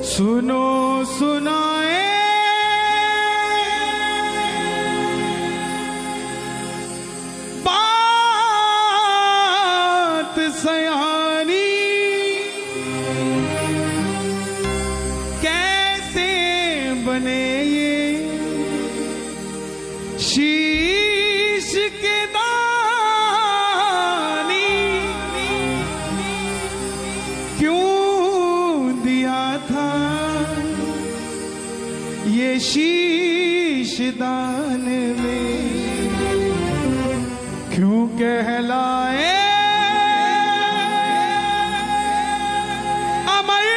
सुनो सुनाए बात सयानी, कैसे बने ये शीश के दानी, क्यों दिया था ये शीश दान में, क्यों कहलाए अमर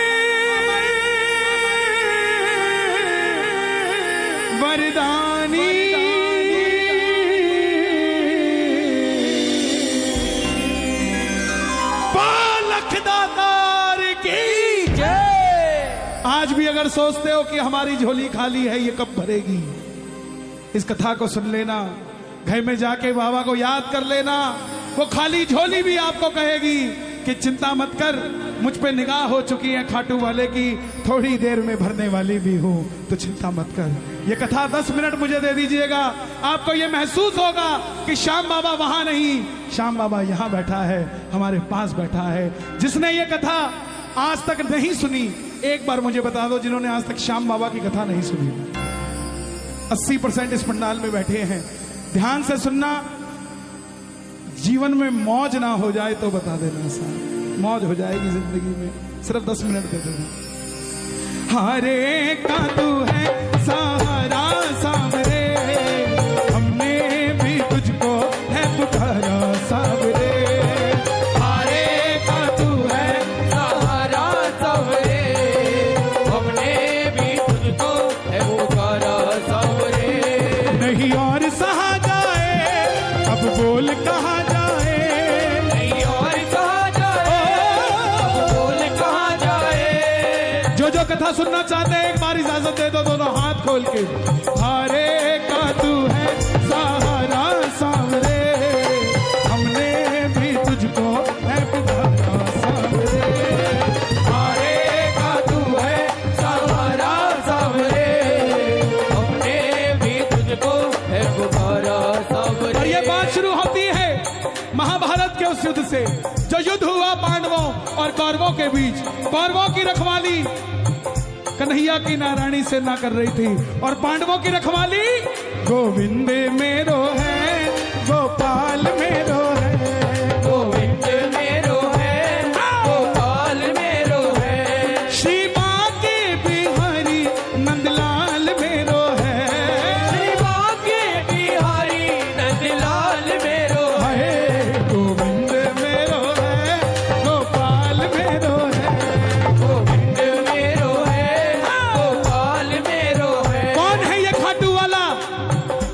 वरदानी। लखदातार की जय। आज भी अगर सोचते हो कि हमारी झोली खाली है, ये कब भरेगी, इस कथा को सुन लेना, घर में जाके बाबा को याद कर लेना। वो खाली झोली भी आपको कहेगी कि चिंता मत कर, मुझ पे निगाह हो चुकी है खाटू वाले की, थोड़ी देर में भरने वाली भी हूं, तो चिंता मत कर। ये कथा 10 मिनट मुझे दे दीजिएगा, आपको ये महसूस होगा कि श्याम बाबा वहां नहीं, श्याम बाबा यहां बैठा है, हमारे पास बैठा है। जिसने ये कथा आज तक नहीं सुनी, एक बार मुझे बता दो, जिन्होंने आज तक श्याम बाबा की कथा नहीं सुनी। 80% इस पंडाल में बैठे हैं। ध्यान से सुनना, जीवन में मौज ना हो जाए तो बता देना साहब, मौज हो जाएगी जिंदगी में। सिर्फ 10 मिनट दे देना। हरे का तू है सहारा सावरे, हमने भी तुझको है पुकारा सावरे। हरे का तू है सहारा सावरे, हमने भी तुझको है पुकारा सावरे। नहीं और सहा जाए, अब बोल कहा जाए, नहीं और कहा जाए, अब बोल कहा जाए। जो जो कथा सुनना चाहते हैं एक बार इजाजत दे दो, दोनों हाथ खोल के। हरे का तू है सहारा सावरे, हमने भी तुझको है पुकारा सावरे। हरे का तू है सहारा सावरे, हमने भी तुझको है पुकारा सावरे। और ये बात शुरू होती है महाभारत के उस युद्ध से, जो युद्ध हुआ पांडवों और कौरवों के बीच। कौरवों की रखवाली कन्हैया की नारायणी से ना कर रही थी, और पांडवों की रखवाली गोविंद मेरो है, गोपाल मेरो है, गोविंद मेरो है, गोपाल मेरो है। श्री बांके बिहारी नंदलाल मेरो है, श्री बांके बिहारी नंदलाल मेरो है। गोविंद मेरो है, गोपाल मेरो है। गोविंद मेरो है, गोपाल मेरो है। कौन है ये खाटू वाला?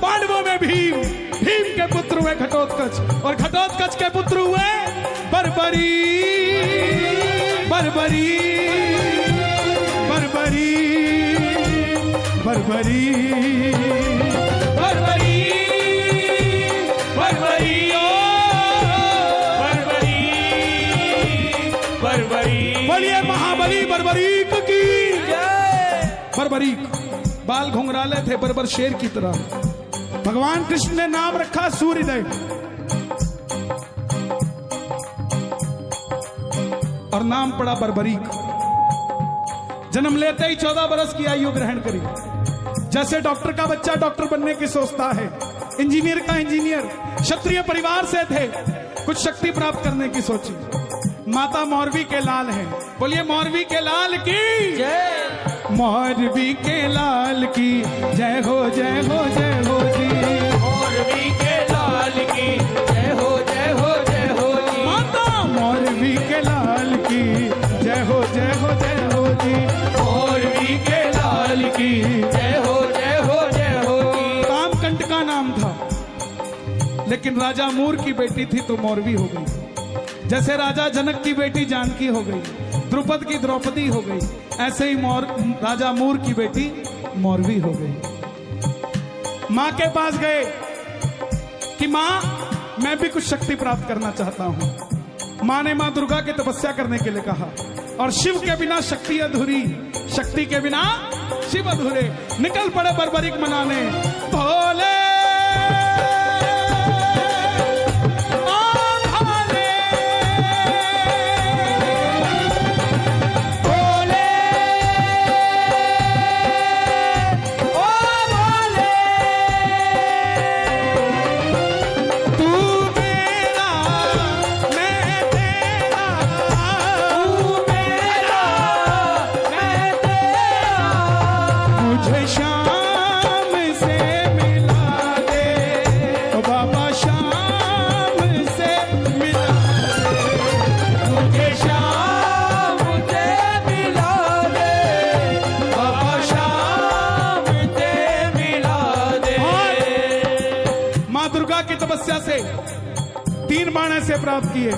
पांडवों में भीम, भीम के पुत्र हुए घटोत्कच, और घटोत्कच के पुत्र हुए बर्बरी, बर्बरी, बर्बरी, बर्बरी, बर्बरी, बर्बरी, ओ बर्बरी, बर्बरी। बोलिए महाबली बर्बरीक की जय। बर्बरीक बाल घुंघराले थे, बर्बर शेर की तरह। भगवान कृष्ण ने नाम रखा सूर्यदेव, और नाम पड़ा बर्बरीक। जन्म लेते ही 14 बरस की आयु ग्रहण करी। जैसे डॉक्टर का बच्चा डॉक्टर बनने की सोचता है, इंजीनियर का इंजीनियर, क्षत्रिय परिवार से थे, कुछ शक्ति प्राप्त करने की सोची। माता मौरवी के लाल हैं, बोलिए मौरवी के लाल की जय। मौरवी के लाल की जय हो, जय हो, जय हो जी। मौरवी के लाल की जय हो, जय हो, जय हो जी। माता मौरवी के लाल की जय हो, जय हो, जय हो जी। मौरवी के लाल की जय हो, जय हो, जय हो जी। कामकंट का नाम था, लेकिन राजा मूर की बेटी थी तो मौरवी हो गई। जैसे राजा जनक की बेटी जानकी हो गई, द्रुपद की द्रौपदी हो गई, ऐसे ही राजा मूर की बेटी मौरवी हो गई। मां के पास गए कि मां मैं भी कुछ शक्ति प्राप्त करना चाहता हूं। मां ने मां दुर्गा की तपस्या करने के लिए कहा, और शिव के बिना शक्ति अधूरी, शक्ति के बिना शिव अधूरे। निकल पड़े बर्बरीक मनाने भोले तपस्या से 3 बाण ऐसे प्राप्त किए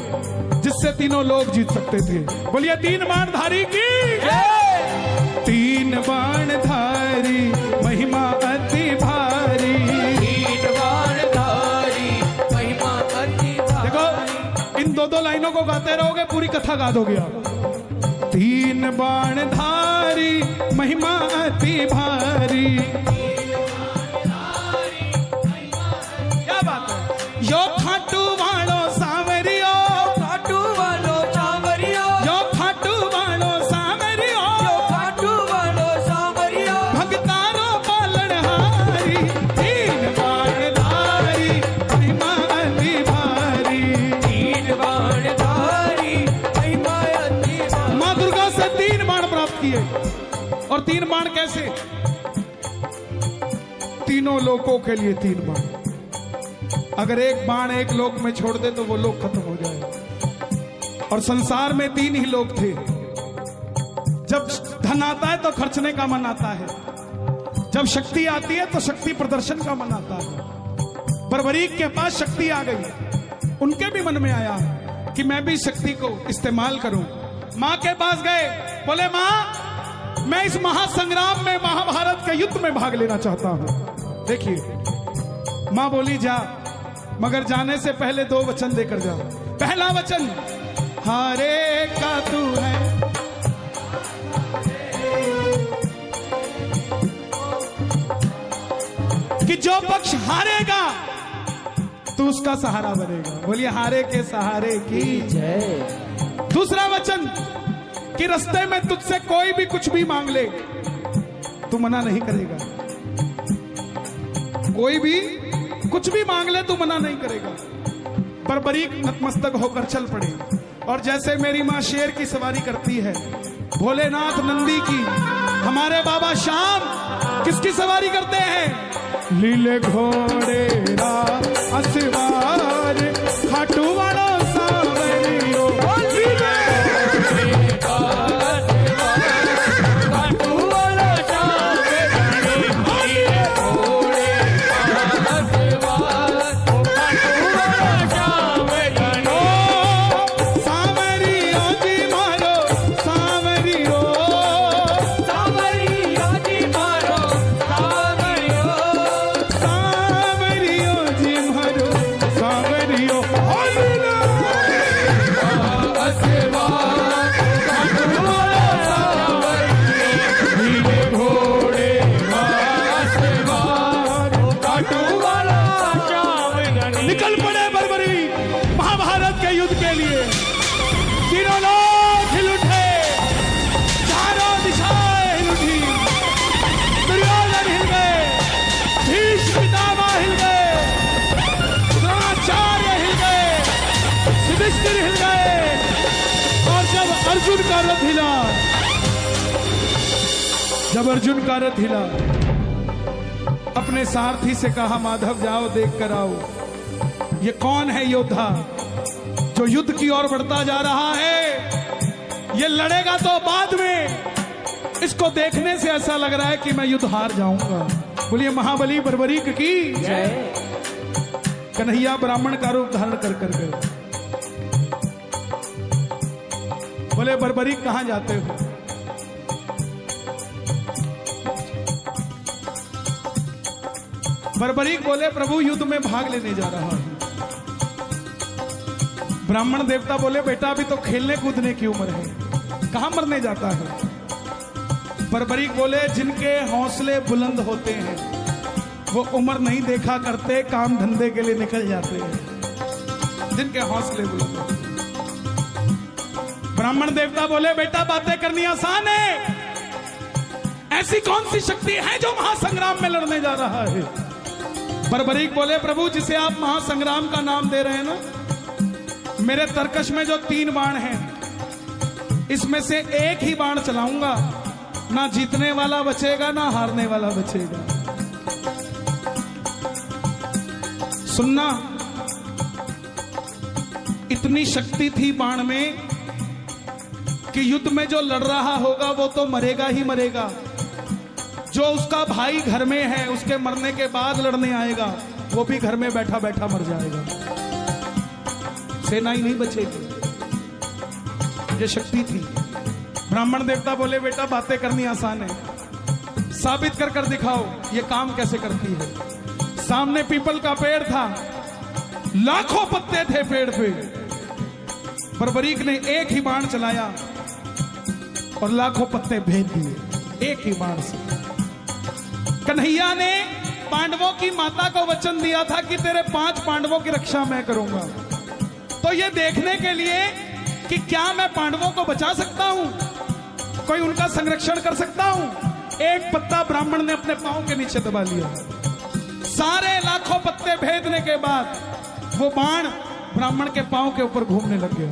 जिससे तीनों लोग जीत सकते थे। बोलिए 3 बाणधारी की जय। 3 बाणधारी महिमा अति भारी, 3 बाणधारी महिमा अति भारी। देखो इन 2 लाइनों को गाते रहोगे पूरी कथा गा दोगे आप। 3 बाणधारी महिमा अति भारी, यो खाटू वालो सावरियो, खाटू वालो सावरियो, यो खाटू वालो सावरियो, यो खाटू वालो सावरियो, भगतारो पालनहारी। 3 बाणधारी महिमा अति भारी, 3 बाणधारी महिमा अति भारी। माँ दुर्गा से 3 बाण प्राप्त किए। और 3 बाण कैसे? तीनों लोकों के लिए 3 बाण। अगर एक बाण एक लोक में छोड़ दे तो वो लोक खत्म हो जाए। और संसार में 3 ही लोग थे। जब धन आता है तो खर्चने का मन आता है, जब शक्ति आती है तो शक्ति प्रदर्शन का मन आता है। बर्बरीक के पास शक्ति आ गई, उनके भी मन में आया कि मैं भी शक्ति को इस्तेमाल करूं। मां के पास गए, बोले मां मैं इस महासंग्राम में, महाभारत के युद्ध में भाग लेना चाहता हूं। देखिए मां बोली जा, मगर जाने से पहले 2 वचन देकर जा। पहला वचन हारे का तू है, कि जो पक्ष हारेगा तू उसका सहारा बनेगा। बोलिए हारे के सहारे की जय। दूसरा वचन कि रास्ते में तुझसे कोई भी कुछ भी मांग ले तू मना नहीं करेगा। कोई भी कुछ भी मांग ले तू मना नहीं करेगा। बर्बरीक नतमस्तक होकर चल पड़े। और जैसे मेरी माँ शेर की सवारी करती है, भोलेनाथ नंदी की, हमारे बाबा श्याम किसकी सवारी करते हैं? लीले घोड़े रा असवार खाटू वालो सावरियो, निकल पड़े बर्बरी महाभारत के युद्ध के लिए। तीनों लोग हिल उठे, चारों दिशाएं हिल उठी। दुर्योधन हिल गए, भीष्म पितामह हिल गए, द्रोणाचार्य हिल गए, युधिष्ठिर हिल गए। और जब अर्जुन का रथ हिला, जब अर्जुन का रथ हिला, अपने सारथी से कहा माधव जाओ देख कर आओ, ये कौन है योद्धा जो युद्ध की ओर बढ़ता जा रहा है। ये लड़ेगा तो बाद में, इसको देखने से ऐसा लग रहा है कि मैं युद्ध हार जाऊंगा। बोलिए महाबली बर्बरीक की जय। कन्हैया ब्राह्मण का रूप धारण कर कर गए। बोले बर्बरीक कहां जाते हो? बर्बरीक बोले प्रभु युद्ध में भाग लेने जा रहा हूं। ब्राह्मण देवता बोले बेटा अभी तो खेलने कूदने की उम्र है, कहां मरने जाता है? बर्बरीक बोले जिनके हौसले बुलंद होते हैं वो उम्र नहीं देखा करते, काम धंधे के लिए निकल जाते हैं। जिनके हौसले बुलंद होते हैं। ब्राह्मण देवता बोले बेटा बातें करनी आसान है, ऐसी कौन सी शक्ति है जो महासंग्राम में लड़ने जा रहा है? बर्बरीक बोले प्रभु जिसे आप महासंग्राम का नाम दे रहे हैं ना, मेरे तरकश में जो 3 बाण हैं इसमें से एक ही बाण चलाऊंगा, ना जीतने वाला बचेगा ना हारने वाला बचेगा। सुनना, इतनी शक्ति थी बाण में कि युद्ध में जो लड़ रहा होगा वो तो मरेगा ही मरेगा, जो उसका भाई घर में है उसके मरने के बाद लड़ने आएगा वो भी घर में बैठा बैठा मर जाएगा, सेना ही नहीं बचेगी। ये शक्ति थी। ब्राह्मण देवता बोले बेटा बातें करनी आसान है, साबित कर कर दिखाओ ये काम कैसे करती है। सामने पीपल का पेड़ था, लाखों पत्ते थे पेड़ पे। बर्बरीक ने एक ही बाण चलाया और लाखों पत्ते भेज दिए एक ही बाण से। कन्हैया ने पांडवों की माता को वचन दिया था कि तेरे 5 पांडवों की रक्षा मैं करूंगा। तो ये देखने के लिए कि क्या मैं पांडवों को बचा सकता हूं, कोई उनका संरक्षण कर सकता हूं, एक पत्ता ब्राह्मण ने अपने पांव के नीचे दबा लिया। सारे लाखों पत्ते भेदने के बाद वो बाण ब्राह्मण के पांव के ऊपर घूमने लग गया।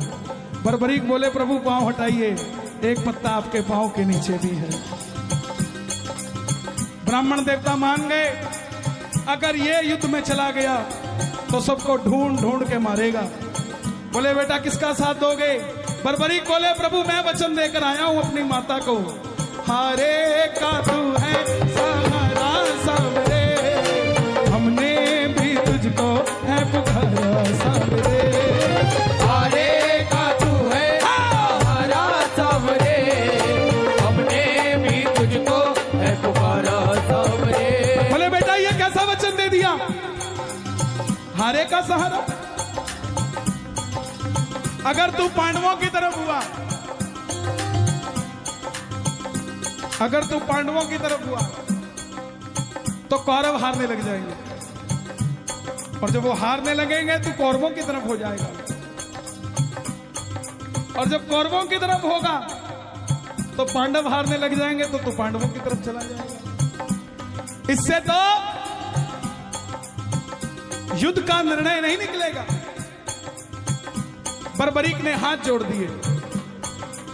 बर्बरीक बोले प्रभु पांव हटाइए, एक पत्ता आपके पांव के नीचे भी है। ब्राह्मण देवता मान गए, अगर ये युद्ध में चला गया तो सबको ढूंढ ढूंढ के मारेगा। बोले बेटा किसका साथ दोगे? बर्बरीक बोले प्रभु मैं वचन देकर आया हूं अपनी माता को, हारे का तू है सहारा सावरे, हमने भी तुझको है पुकारा सावरे। हारे का तू है सहारा सावरे, हमने भी तुझको है पुकारा सावरे। बोले बेटा ये कैसा वचन दे दिया, हारे का सहारा? अगर तू पांडवों की तरफ हुआ, अगर तू पांडवों की तरफ हुआ तो कौरव हारने लग जाएंगे, और जब वो हारने लगेंगे तो कौरवों की तरफ हो जाएगा, और जब कौरवों की तरफ होगा तो पांडव हारने लग जाएंगे तो तू पांडवों की तरफ चला जाएगा। इससे तो युद्ध का निर्णय नहीं निकलेगा। बर्बरीक ने हाथ जोड़ दिए,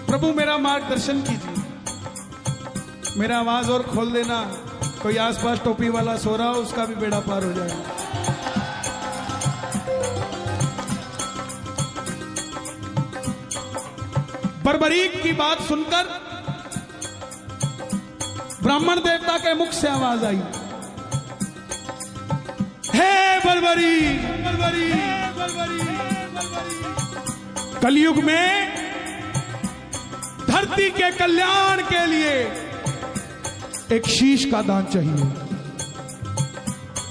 प्रभु मेरा मार्गदर्शन कीजिए, मेरा आवाज और खोल देना, कोई आसपास टोपी वाला सो रहा हो उसका भी बेड़ा पार हो जाएगा। बर्बरीक की बात सुनकर ब्राह्मण देवता के मुख से आवाज आई, हे बर्बरीक, बर्बरीक, बर्बरीक, कलयुग में धरती के कल्याण के लिए एक शीश का दान चाहिए,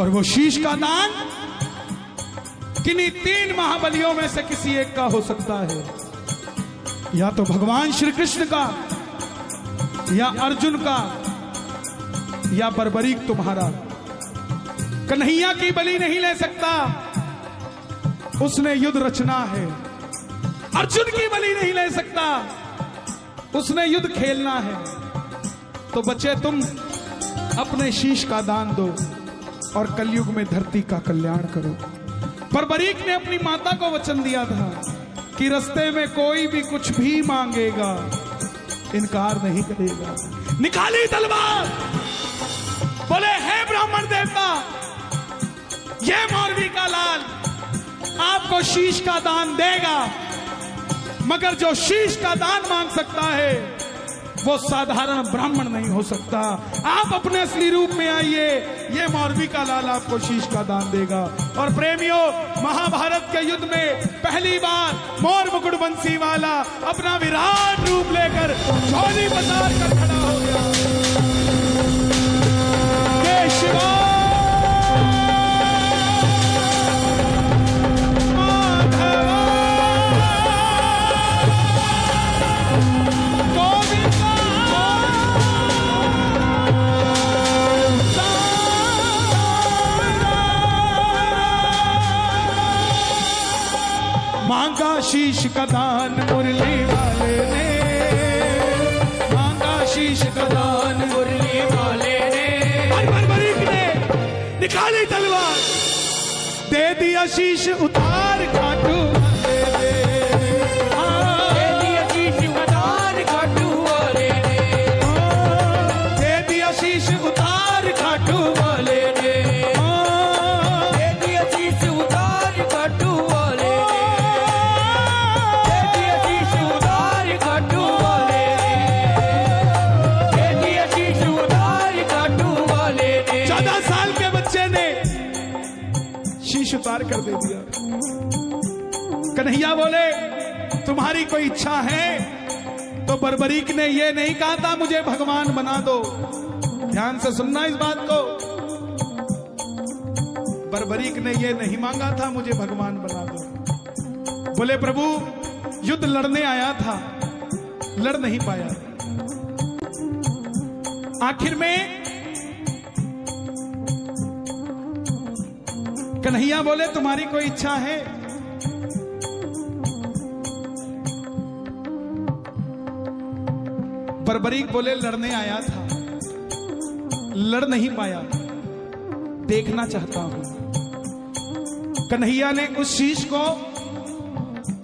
और वो शीश का दान किन्हीं 3 महाबलियों में से किसी एक का हो सकता है, या तो भगवान श्री कृष्ण का, या अर्जुन का, या बर्बरीक तुम्हारा। कन्हैया की बलि नहीं ले सकता, उसने युद्ध रचना है। अर्जुन की बलि नहीं ले सकता, उसने युद्ध खेलना है। तो बच्चे तुम अपने शीश का दान दो और कलयुग में धरती का कल्याण करो। बर्बरीक ने अपनी माता को वचन दिया था कि रास्ते में कोई भी कुछ भी मांगेगा इनकार नहीं करेगा। निकाली तलवार, बोले हे ब्राह्मण देवता, ये मौरवी का लाल आपको शीश का दान देगा, मगर जो शीश का दान मांग सकता है वो साधारण ब्राह्मण नहीं हो सकता। आप अपने असली रूप में आइए, ये मौरवी का लाल आपको शीश का दान देगा। और प्रेमियों, महाभारत के युद्ध में पहली बार मोर मुकुट बंसी वाला अपना विराट रूप लेकर झोली पसार कर खड़ा हो गया। जय शिवा शीश का दान मुरली वाले ने, मांगा शीश का दान मुरली वाले ने, बरबरीक ने निकाली तलवार, दे दिया शीश उतार खाटू वाले ने। दे दिया शीश उतार खाटू वाले ने, दे दिया शीश उतार खाटू वाले ने, दे दिया शीश उतार खाटू वाले ने, दे दिया शीश उतार खाटू वाले ने, दे दिया शीश उतार खाटू वाले ने। 14 साल के बच्चे ने शीश उतार कर दे दिया। कन्हैया बोले तुम्हारी कोई इच्छा है? तो बरबरीक ने ये नहीं कहा था मुझे भगवान बना दो। ध्यान से सुनना इस बात को। बरबरीक ने ये नहीं मांगा था मुझे भगवान बना दो। बोले प्रभु युद्ध लड़ने आया था, लड़ नहीं पाया। आखिर में कन्हैया बोले तुम्हारी कोई इच्छा है? बरबरीक बोले लड़ने आया था, लड़ नहीं पाया, देखना चाहता हूं। कन्हैया ने उस शीश को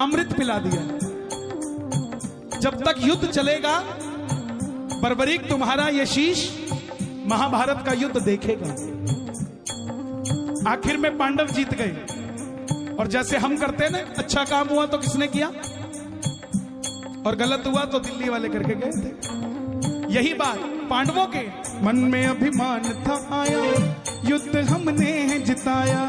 अमृत पिला दिया। जब तक युद्ध चलेगा बरबरीक तुम्हारा यह शीश महाभारत का युद्ध देखेगा। आखिर में पांडव जीत गए। और जैसे हम करते ना, अच्छा काम हुआ तो किसने किया और गलत हुआ तो दिल्ली वाले करके गए थे। यही बात पांडवों के मन में अभिमान था आया, युद्ध हमने जिताया।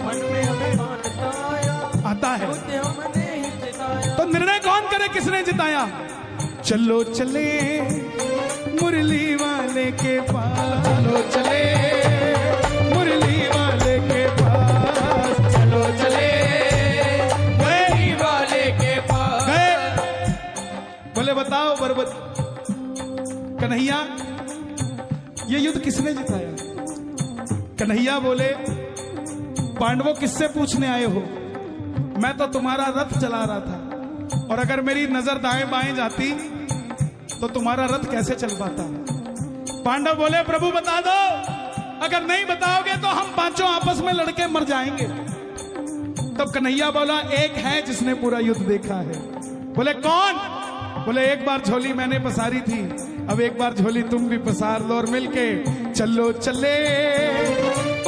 मन में अभिमान आया, आता है हमने जिताया। तो निर्णय कौन करे किसने जिताया? चलो चले मुरली वाले के पास, चलो चले मुरली वाले के पास, चलो चले मुरली वाले के पास। गए। बोले बताओ बरबत कन्हैया ये युद्ध किसने जिताया? कन्हैया बोले पांडवों किससे पूछने आए हो? मैं तो तुम्हारा रथ चला रहा था, और अगर मेरी नजर दाएं बाएं जाती तो तुम्हारा रथ कैसे चल पाता? पांडव बोले प्रभु बता दो, अगर नहीं बताओगे तो हम पांचों आपस में लड़के मर जाएंगे। तब कन्हैया बोला एक है जिसने पूरा युद्ध देखा है। बोले कौन? बोले एक बार झोली मैंने पसारी थी, अब एक बार झोली तुम भी पसार लो और मिलके चलो चले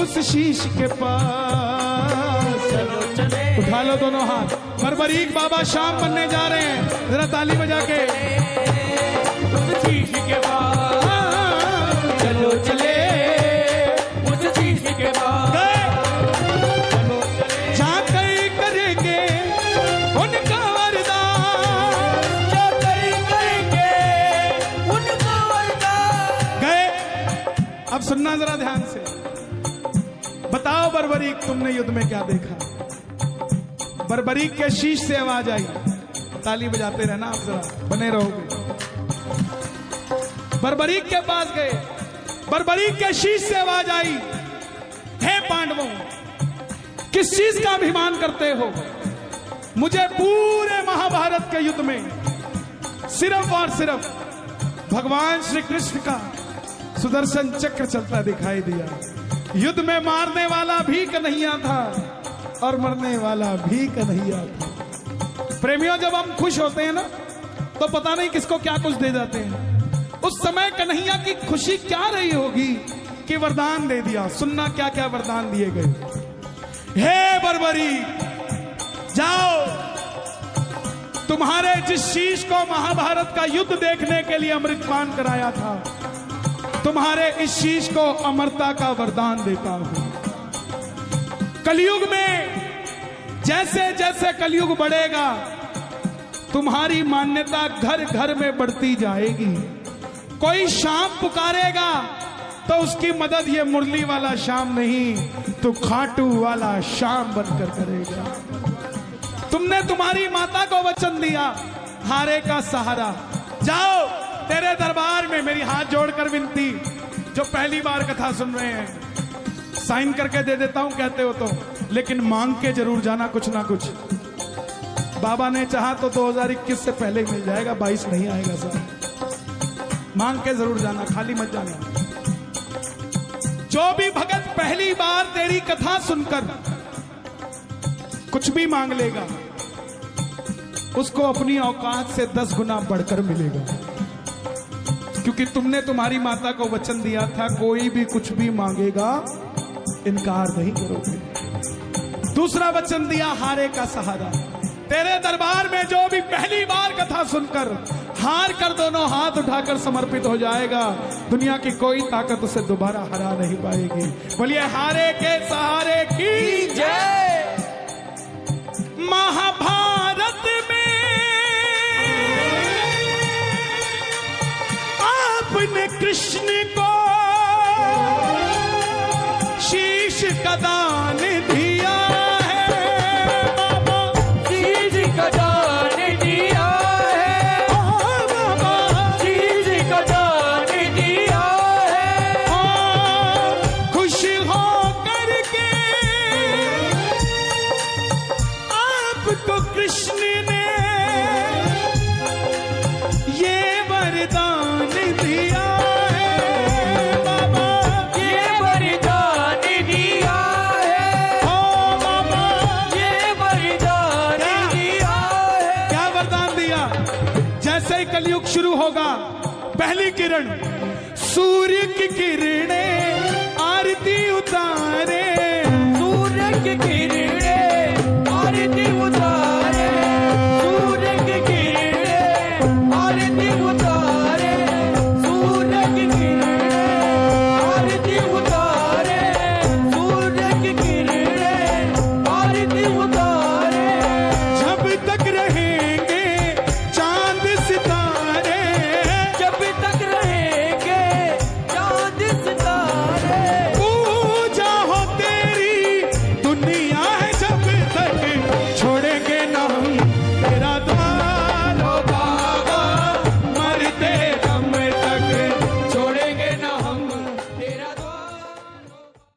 उस शीश के पास। चलो चले उठा लो दोनों हाथ। बरबरीक बाबा शाम बनने जा रहे हैं, जरा ताली बजा के। उस शीश के पास, चलो चले उस शीश के पास। जाकर करेंगे उनका वरदान, जाकर करेंगे उनका वरदान। गए। अब सुनना जरा ध्यान से। बताओ बरबरीक तुमने युद्ध में क्या देखा? बरबरीक के शीश से आवाज आई। ताली बजाते रहना आप, जरा बने रहोगे। बरबरीक के पास गए, बरबरीक के शीश से आवाज आई, हे पांडवों किस चीज का अभिमान करते हो? मुझे पूरे महाभारत के युद्ध में सिर्फ और सिर्फ भगवान श्री कृष्ण का सुदर्शन चक्र चलता दिखाई दिया। युद्ध में मारने वाला भी कन्हैया था और मरने वाला भी कन्हैया था। प्रेमियों जब हम खुश होते हैं ना तो पता नहीं किसको क्या कुछ दे जाते हैं। उस समय कन्हैया की खुशी क्या रही होगी कि वरदान दे दिया। सुनना क्या क्या वरदान दिए गए। हे बरबरीक जाओ, तुम्हारे जिस शीश को महाभारत का युद्ध देखने के लिए अमृतपान कराया था, तुम्हारे इस शीश को अमरता का वरदान देता हूं। कलयुग में जैसे जैसे कलयुग बढ़ेगा तुम्हारी मान्यता घर घर में बढ़ती जाएगी। कोई शाम पुकारेगा तो उसकी मदद ये मुरली वाला शाम नहीं तो खाटू वाला शाम बनकर करेगा। तुमने तुम्हारी माता को वचन दिया, हारे का सहारा। जाओ, तेरे दरबार में मेरी हाथ जोड़कर विनती, जो पहली बार कथा सुन रहे हैं, साइन करके दे देता हूं कहते हो तो, लेकिन मांग के जरूर जाना कुछ ना कुछ। बाबा ने चाहा तो 2021 से पहले मिल जाएगा, 22 नहीं आएगा सर। मांग के जरूर जाना, खाली मत जाना। जो भी भगत पहली बार तेरी कथा सुनकर कुछ भी मांग लेगा, उसको अपनी औकात से 10 गुना बढ़कर मिलेगा, क्योंकि तुमने तुम्हारी माता को वचन दिया था कोई भी कुछ भी मांगेगा इनकार नहीं करोगे। दूसरा वचन दिया हारे का सहारा। तेरे दरबार में जो भी पहली बार कथा सुनकर हार कर दोनों हाथ उठाकर समर्पित हो जाएगा, दुनिया की कोई ताकत उसे दोबारा हरा नहीं पाएगी। बोलिए हारे के सहारे की जय। महाभारत में आपने कृष्ण को शीश का दान दिया है बाबा, शीश का दान दिया है, बाबा शीश का दान दिया है। खुश हो करके आपको कृष्ण ने ये वरदान दिया है बाबा, ये वरदान दिया है, ओ बाबा। ये वरदान दिया है। क्या वरदान दिया? जैसे ही कलयुग शुरू होगा, पहली किरण सूर्य की किरणें आरती उतारे, सूरज की किरण